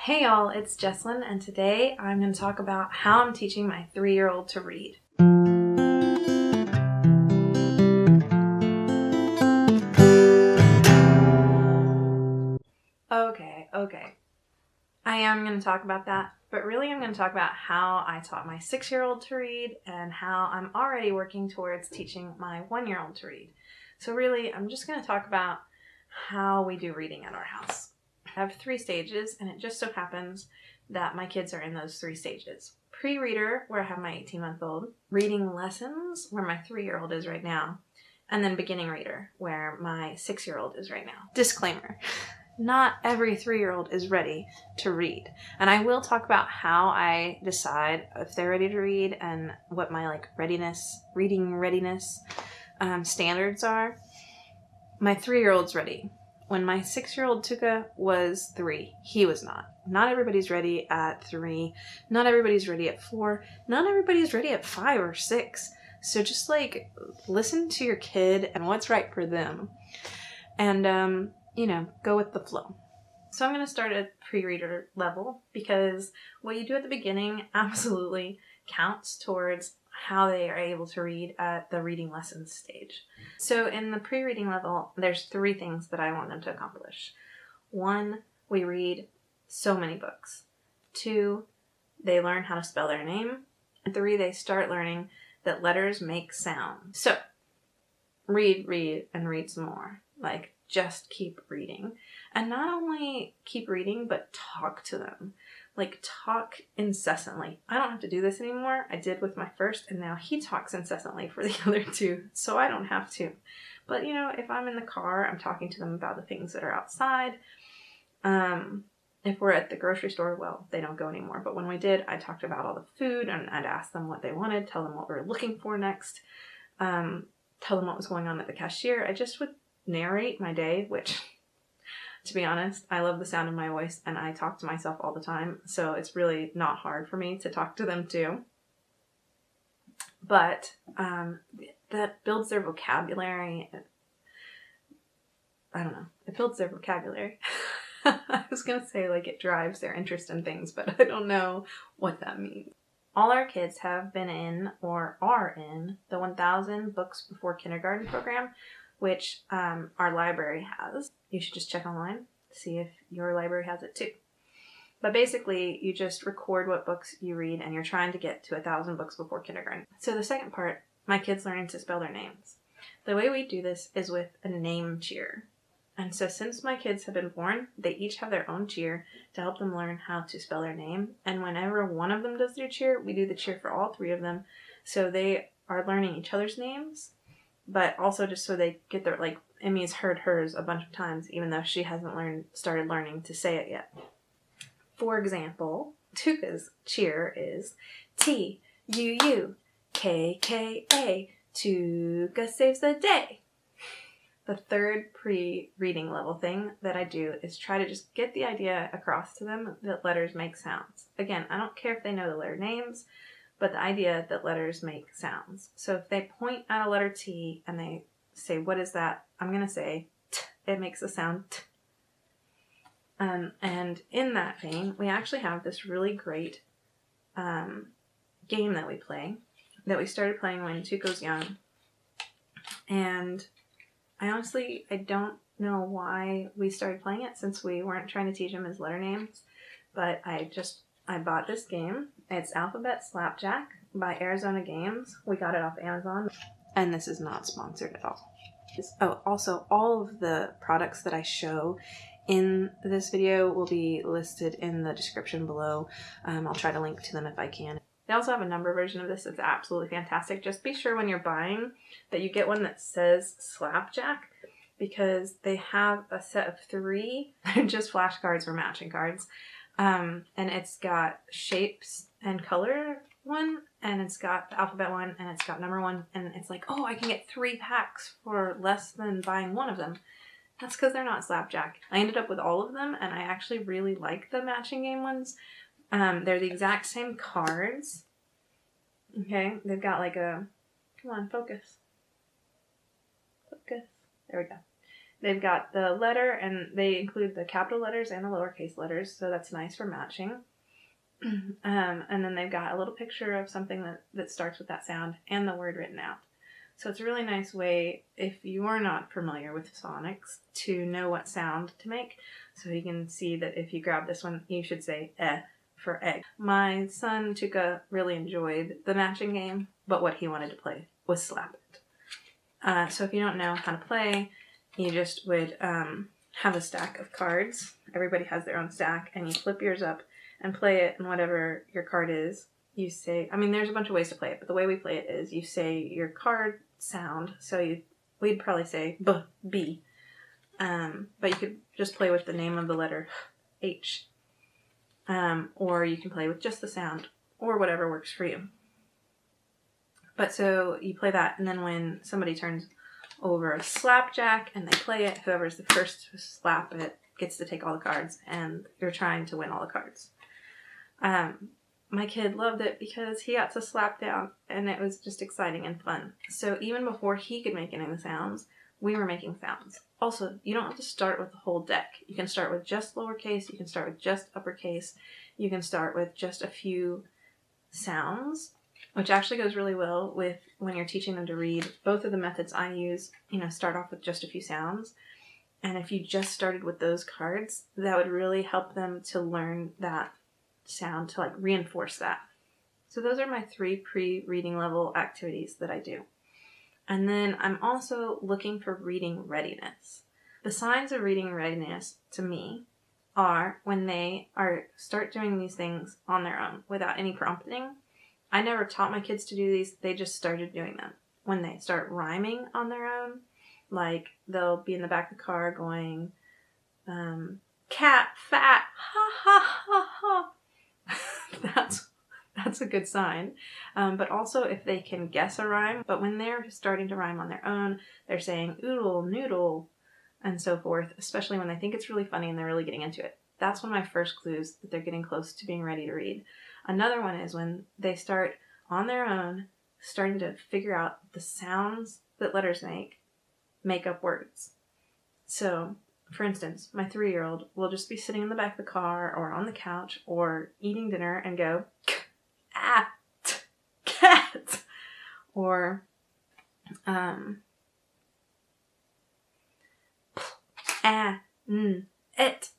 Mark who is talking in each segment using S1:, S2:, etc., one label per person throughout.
S1: Hey y'all, it's Jesslyn, and today I'm going to talk about how I'm teaching my 3-year-old to read. Okay. I am going to talk about that, but really I'm going to talk about how I taught my 6-year-old to read and how I'm already working towards teaching my 1-year-old to read. So really, I'm just going to talk about how we do reading at our house. I have 3 stages, and it just so happens that my kids are in those 3 stages. Pre-reader, where I have my 18-month-old, reading lessons, where my 3-year-old is right now, and then beginning reader, where my 6-year-old is right now. Disclaimer, not every 3-year-old is ready to read, and I will talk about how I decide if they're ready to read and what my reading readiness standards are. My 3-year-old's ready. When my 6-year-old Tuka was 3, he was not. Not everybody's ready at 3. Not everybody's ready at 4. Not everybody's ready at 5 or 6. So just listen to your kid and what's right for them. And, go with the flow. So I'm going to start at pre-reader level because what you do at the beginning absolutely counts towards how they are able to read at the reading lessons stage. So in the pre-reading level, there's 3 things that I want them to accomplish. 1, we read so many books. 2, they learn how to spell their name. And 3, they start learning that letters make sound. So read, and read some more. Just keep reading. And not only keep reading, but talk to them. Talk incessantly. I don't have to do this anymore. I did with my first, and now he talks incessantly for the other 2, so I don't have to. But, if I'm in the car, I'm talking to them about the things that are outside. If we're at the grocery store, well, they don't go anymore. But when we did, I talked about all the food, and I'd ask them what they wanted, tell them what we were looking for next, tell them what was going on at the cashier. I just would narrate my day, which, to be honest, I love the sound of my voice, and I talk to myself all the time, so it's really not hard for me to talk to them too. But that builds their vocabulary. I don't know. It builds their vocabulary. I was going to say it drives their interest in things, but I don't know what that means. All our kids have been in or are in the 1,000 Books Before Kindergarten program, which our library has. You should just check online to see if your library has it too. But basically, you just record what books you read, and you're trying to get to 1,000 books before kindergarten. So the second part, my kids learning to spell their names. The way we do this is with a name cheer. And so since my kids have been born, they each have their own cheer to help them learn how to spell their name. And whenever one of them does their cheer, we do the cheer for all 3 of them. So they are learning each other's names, but also just so they get their, Emmy's heard hers a bunch of times, even though she hasn't started learning to say it yet. For example, Tuka's cheer is T-U-U-K-K-A, Tuka saves the day. The third pre-reading level thing that I do is try to just get the idea across to them that letters make sounds. Again, I don't care if they know the letter names, but the idea that letters make sounds. So if they point at a letter T and they say, "What is that?" I'm going to say, "T." It makes a sound T. And in that vein, we actually have this really great game that we play, that we started playing when Tuka was young. And I don't know why we started playing it, since we weren't trying to teach him his letter names. But I bought this game. It's Alphabet Slapjack by Arizona Games. We got it off Amazon. And this is not sponsored at all. Also, all of the products that I show in this video will be listed in the description below. I'll try to link to them if I can. They also have a number version of this that's absolutely fantastic. Just be sure when you're buying that you get one that says Slapjack, because they have a set of 3. They're just flashcards or matching cards. And it's got shapes and color one, and it's got the alphabet one, and it's got number one, and it's oh, I can get 3 packs for less than buying one of them. That's because they're not Slapjack. I ended up with all of them, and I actually really like the matching game ones. They're the exact same cards. Okay, they've got come on, focus. There we go. They've got the letter, and they include the capital letters and the lowercase letters, so that's nice for matching. And then they've got a little picture of something that starts with that sound and the word written out. So it's a really nice way, if you are not familiar with phonics, to know what sound to make. So you can see that if you grab this one, you should say eh for egg. My son Tuka really enjoyed the matching game, but what he wanted to play was Slap It. So if you don't know how to play, you just would have a stack of cards. Everybody has their own stack, and you flip yours up and play it, and whatever your card is, you say, I mean, there's a bunch of ways to play it, but the way we play it is you say your card sound, so we'd probably say B, but you could just play with the name of the letter H, or you can play with just the sound, or whatever works for you. But so you play that, and then when somebody turns over a slapjack and they play it, whoever's the first to slap it gets to take all the cards, and you're trying to win all the cards. My kid loved it because he got to slap down, and it was just exciting and fun. So even before he could make any of the sounds, we were making sounds. Also, you don't have to start with the whole deck. You can start with just lowercase, you can start with just uppercase, you can start with just a few sounds, which actually goes really well with when you're teaching them to read. Both of the methods I use, start off with just a few sounds. And if you just started with those cards, that would really help them to learn that sound, to reinforce that. So those are my 3 pre-reading level activities that I do. And then I'm also looking for reading readiness. The signs of reading readiness to me are when they start doing these things on their own without any prompting. I never taught my kids to do these, they just started doing them. When they start rhyming on their own, like they'll be in the back of the car going, cat, fat, ha ha ha ha. That's a good sign. But also if they can guess a rhyme, but when they're starting to rhyme on their own, they're saying oodle, noodle, and so forth, especially when they think it's really funny and they're really getting into it. That's one of my first clues that they're getting close to being ready to read. Another one is when they start on their own, starting to figure out the sounds that letters make up words. So, for instance, my 3-year-old will just be sitting in the back of the car or on the couch or eating dinner and go, ah, cat, or it,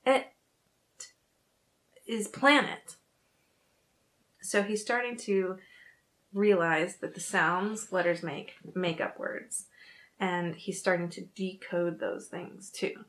S1: it is planet. So he's starting to realize that the sounds letters make up words, and he's starting to decode those things too.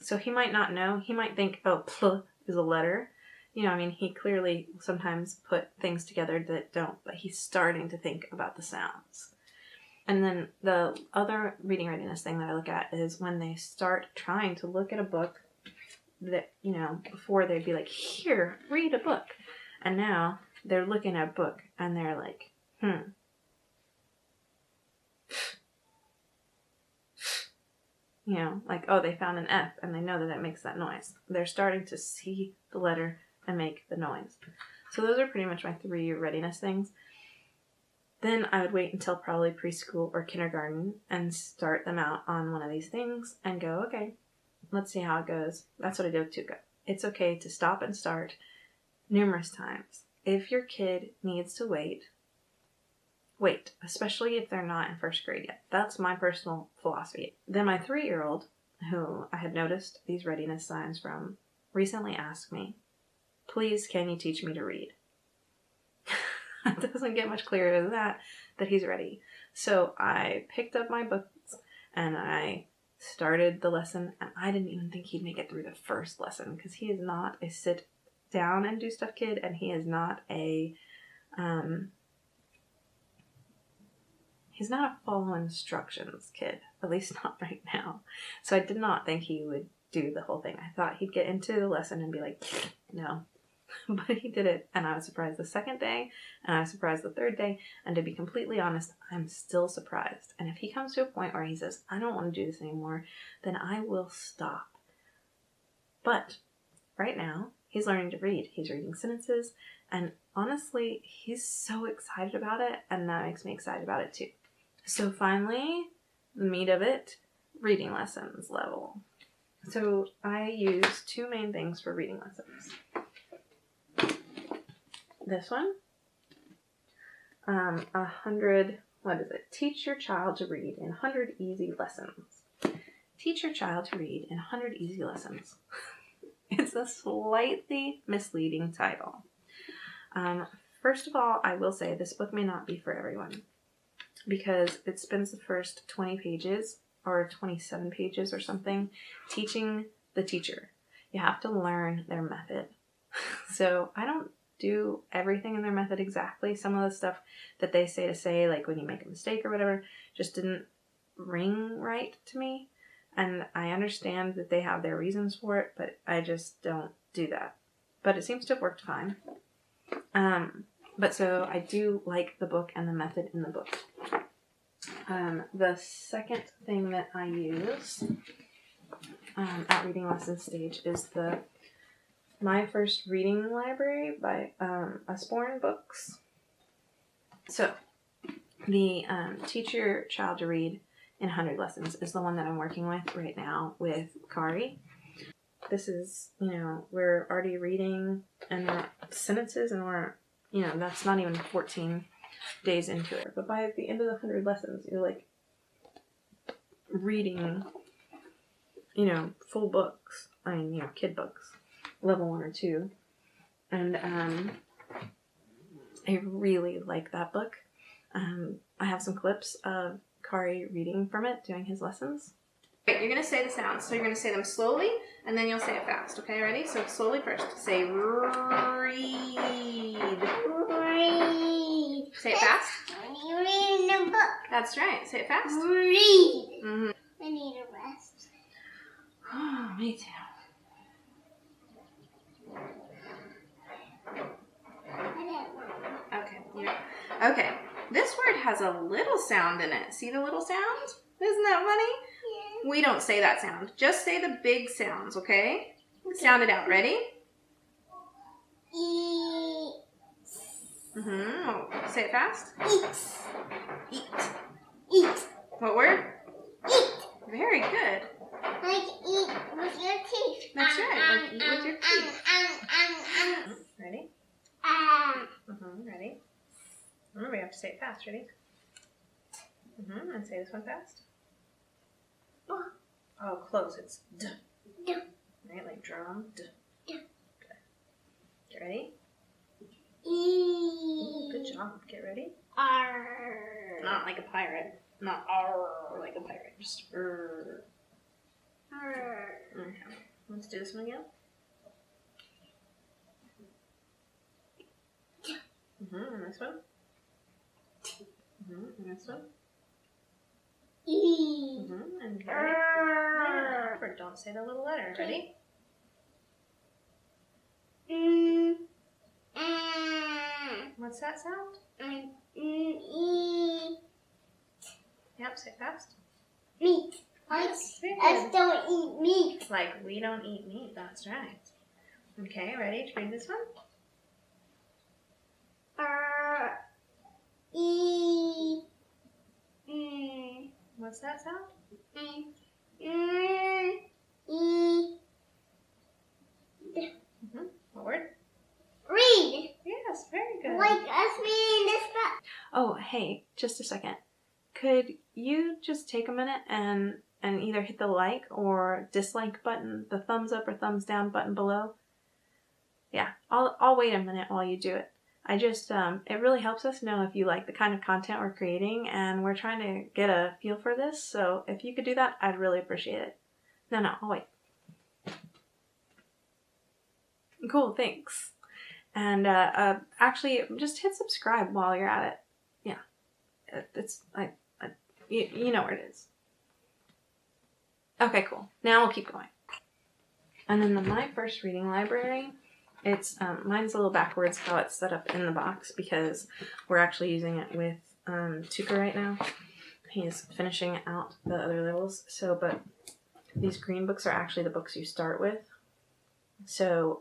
S1: So he might not know, he might think, oh, pl is a letter. He clearly sometimes put things together that don't, but he's starting to think about the sounds. And then the other reading readiness thing that I look at is when they start trying to look at a book that, before they'd be like, here, read a book. And now they're looking at a book and they're like, oh, they found an F and they know that it makes that noise. They're starting to see the letter and make the noise. So those are pretty much my 3 readiness things. Then I would wait until probably preschool or kindergarten and start them out on one of these things and go, okay, let's see how it goes. That's what I do with Tuka. It's okay to stop and start numerous times. If your kid needs to wait, especially if they're not in first grade yet. That's my personal philosophy. Then my 3-year-old, who I had noticed these readiness signs from, recently asked me, please, can you teach me to read? It doesn't get much clearer than that he's ready. So I picked up my books and I started the lesson, and I didn't even think he'd make it through the first lesson because he is not a sit down and do stuff kid, and he is not a he's not a follow instructions kid, at least not right now. So I did not think he would do the whole thing. I thought he'd get into the lesson and be like, no. But he did it, and I was surprised the second day, and I was surprised the third day, and to be completely honest, I'm still surprised. And if he comes to a point where he says, I don't want to do this anymore, then I will stop. But right now, he's learning to read. He's reading sentences, and honestly, he's so excited about it, and that makes me excited about it too. So finally, the meat of it, reading lessons level. So I use two main things for reading lessons. This one, 100, what is it? Teach your child to read in 100 easy lessons. Teach your child to read in 100 easy lessons. It's a slightly misleading title. First of all, I will say this book may not be for everyone because it spends the first 20 pages or 27 pages or something teaching the teacher. You have to learn their method. So I don't do everything in their method exactly. Some of the stuff that they say, like when you make a mistake or whatever, just didn't ring right to me. And I understand that they have their reasons for it, but I just don't do that. But it seems to have worked fine. But so I do like the book and the method in the book. The second thing that I use at reading lesson stage is My First Reading Library by Usborne books. So the Teach Your Child to Read in 100 Lessons is the one that I'm working with right now with Kari. This is, we're already reading and sentences and that's not even 14 days into it. But by the end of the 100 lessons, you're like reading, full books. I mean, kid books, level 1 or 2. And I really like that book. I have some clips of Kari reading from it, doing his lessons. Right, you're going to say the sounds. So you're going to say them slowly, and then you'll say it fast. Okay, ready? So slowly first. Say read. Read. Say it fast.
S2: You're reading the book.
S1: That's right. Say it fast.
S2: Read.
S1: Mm-hmm.
S2: I need a rest.
S1: Oh, me too. Okay. This word has a little sound in it. See the little sound? Isn't that funny?
S2: Yeah.
S1: We don't say that sound. Just say the big sounds, okay? Sound it out. Ready?
S2: Eat.
S1: Mm-hmm. Say it fast.
S2: Eat.
S1: Eat.
S2: Eat.
S1: What word?
S2: Eat.
S1: Very good.
S2: Like eat with your teeth.
S1: That's right. Like eat with your teeth. Ready? Ready? Remember, you have to say it fast. Ready? And say this one fast. Oh, close. It's d.
S2: D.
S1: Right, like drum. D.
S2: D.
S1: Good. Get ready?
S2: E.
S1: Ooh, good job. Get ready?
S2: R.
S1: Not like a pirate. Not R like a pirate. Just R.
S2: R.
S1: Okay. Let's do this one again. And this one. And this one.
S2: E.
S1: And get ready? Yeah, but don't say the little letter. Ready? What's that sound?
S2: E.
S1: Yep, say it fast.
S2: Meat.
S1: Yes, very
S2: Us
S1: good.
S2: don't eat meat.
S1: Like we don't eat meat, that's right. Okay, ready to read this one?
S2: E.
S1: What's that sound?
S2: E.
S1: What word?
S2: Read.
S1: Yes, very good.
S2: Like us reading this book.
S1: Oh, hey, just a second. Could you just take a minute and either hit the like or dislike button, the thumbs up or thumbs down button below? Yeah, I'll wait a minute while you do it. I just, it really helps us know if you like the kind of content we're creating, and we're trying to get a feel for this, so if you could do that, I'd really appreciate it. No, I'll wait. Cool, thanks. And actually, just hit subscribe while you're at it. Yeah, you know where it is. Okay, cool. Now we'll keep going. And then My First Reading Library. It's mine's a little backwards how it's set up in the box because we're actually using it with Tuka right now. He's finishing out the other levels. So, but these green books are actually the books you start with. So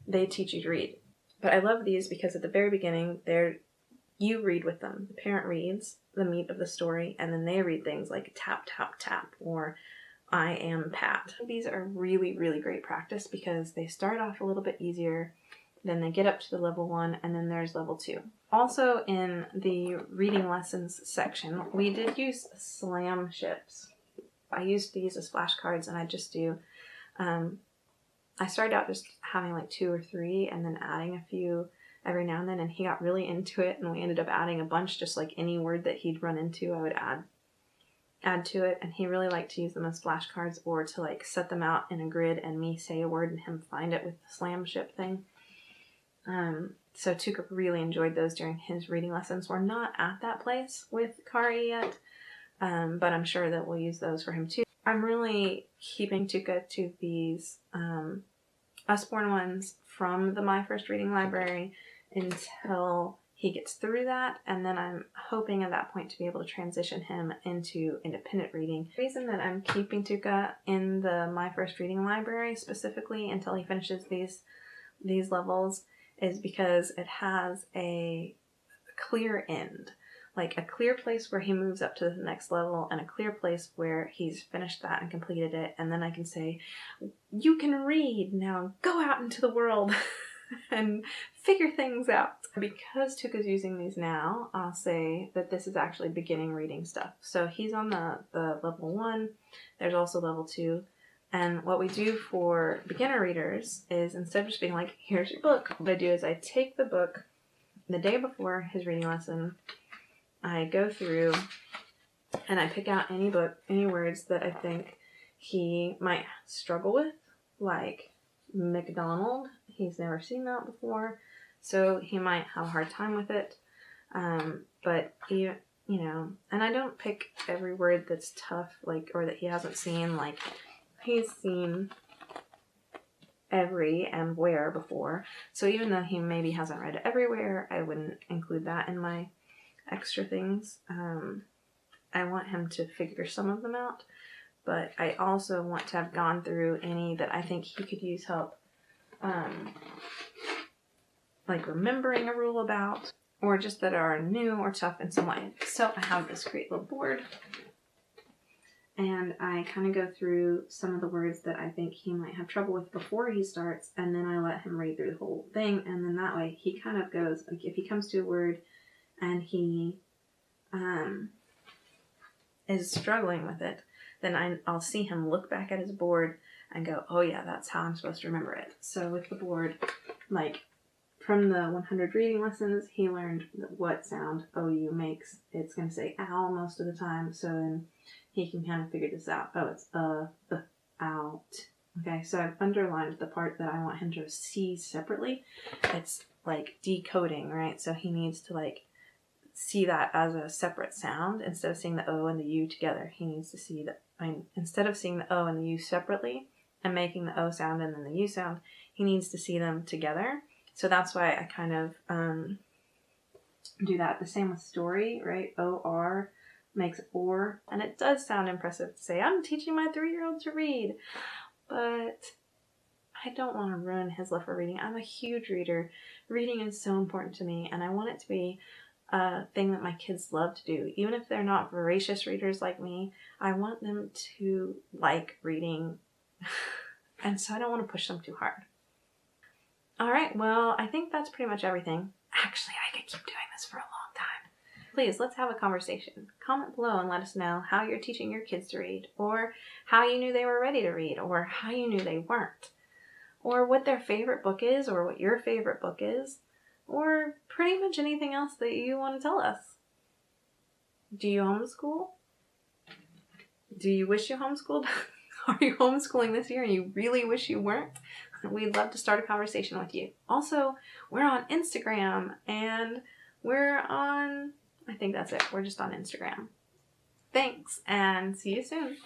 S1: they teach you to read. But I love these because at the very beginning they're you read with them. The parent reads the meat of the story, and then they read things like tap, tap, tap, or I am Pat. These are really, really great practice because they start off a little bit easier, then they get up to the level 1, and then there's level 2. Also in the reading lessons section, we did use slam ships. I used these as flashcards, and I just do, I started out just having like 2 or 3 and then adding a few every now and then, and he got really into it, and we ended up adding a bunch, just like any word that he'd run into, I would add to it, and he really liked to use them as flashcards or to like set them out in a grid and me say a word and him find it with the slam ship thing. So Tuka really enjoyed those during his reading lessons. We're not at that place with Kari yet, but I'm sure that we'll use those for him too. I'm really keeping Tuka to these Usborne ones from the My First Reading library until he gets through that, and then I'm hoping at that point to be able to transition him into independent reading. The reason that I'm keeping Tuka in the My First Reading library specifically until he finishes these levels is because it has a clear end, like a clear place where he moves up to the next level and a clear place where he's finished that and completed it, and then I can say, you can read, now go out into the world and figure things out. Because Tuka's using these now, I'll say that this is actually beginning reading stuff. So he's on the level 1, there's also level 2, and what we do for beginner readers is instead of just being like, here's your book, what I do is I take the book the day before his reading lesson, I go through and I pick out any words that I think he might struggle with, like McDonald. He's never seen that before, so he might have a hard time with it. But he, and I don't pick every word that's tough, like, or that he hasn't seen. Like, he's seen every and where before, so even though he maybe hasn't read everywhere, I wouldn't include that in my extra things. I want him to figure some of them out, but I also want to have gone through any that I think he could use help, like remembering a rule about, or just that are new or tough in some way. So I have this great little board, and I kind of go through some of the words that I think he might have trouble with before he starts, and then I let him read through the whole thing, and then that way he kind of goes, like if he comes to a word and he is struggling with it, then I'll see him look back at his board and go, oh yeah, that's how I'm supposed to remember it. So with the board, like from the 100 reading lessons, he learned what sound OU makes. It's going to say ow most of the time, so then he can kind of figure this out. Oh, it's out. Okay, so I've underlined the part that I want him to see separately. It's like decoding, right? So he needs to like see that as a separate sound instead of seeing the O and the U together. He needs to see that, instead of seeing the O and the U separately and making the O sound and then the U sound, he needs to see them together. So that's why I kind of do that. The same with story, right? O-R makes or, and it does sound impressive to say, I'm teaching my 3-year-old to read, but I don't want to ruin his love for reading. I'm a huge reader. Reading is so important to me, and I want it to be a thing that my kids love to do. Even if they're not voracious readers like me, I want them to like reading, and so I don't want to push them too hard. Alright, well, I think that's pretty much everything. Actually, I could keep doing this for a long time. Please, let's have a conversation. Comment below and let us know how you're teaching your kids to read, or how you knew they were ready to read, or how you knew they weren't, or what their favorite book is, or what your favorite book is, or pretty much anything else that you want to tell us. Do you homeschool? Do you wish you homeschooled? Are you homeschooling this year and you really wish you weren't? We'd love to start a conversation with you. Also, we're on Instagram, and we're on, I think that's it. We're just on Instagram. Thanks, and see you soon.